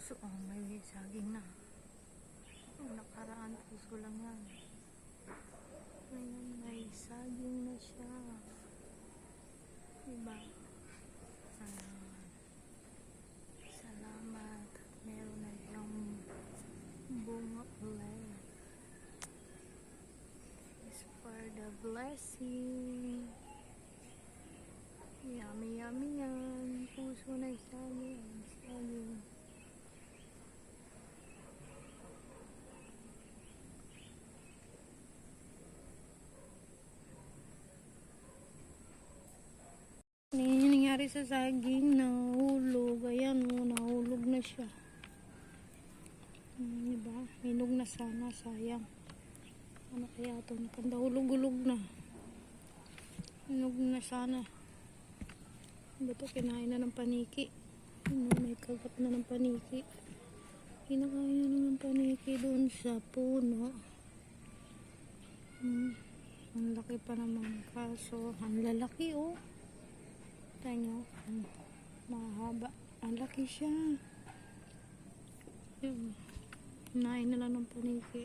puso. Oh, may saging na. Yung nakaraan puso lang yan. Ngayon may saging na siya. Diba? Ayan. Salamat. Meron na siyang bunga ulit. It's for the blessing. Yummy, yummy yan. Puso na saging. Saging. Ano yung nangyari sa saging? Nahulog. Ayan o, nahulog na siya. Diba? Hinog na sana. Sayang. Ano kaya ito? Nakandahulog-hulog na. Hinog na sana. Diba ito? Kinain na ng paniki. May kagat na ng paniki. Kinakain na ng paniki doon sa puno. Ang laki pa naman. Kaso, ang lalaki oh. Tanyo, mahaba. Ang laki siya. Nain na lang ng paniki.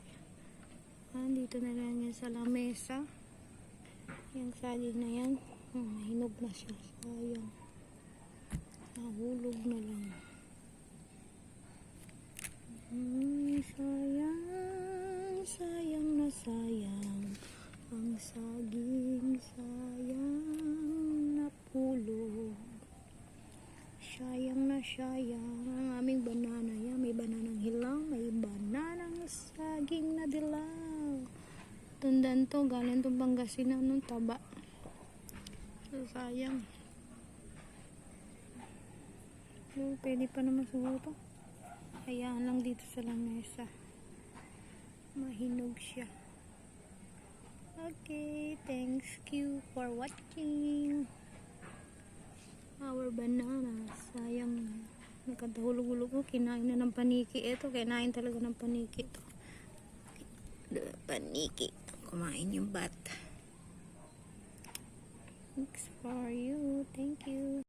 Dito na lang yan sa lamesa. Yung saging na yan. Hinog na siya. Sayang. Nahulog na lang. Sayang. Sayang na sayang. Ang saging sayang. Napulog. Sayang na sayang ang aming banana. Yan, may bananang hilaw, may bananang saging na dilaw. Tundan to, galing itong Pangasinan nung taba. So, sayang. So, pwede pa naman siguro to. Hayaan lang dito sa lamesa. Mahinog siya. Okay, thanks you for watching our banana. Sayang, nakadahulog-hulog ko. Kinain na ng paniki. Ito, kinain talaga ng paniki ito. Paniki. Kumain yung bat. Thanks for you. Thank you.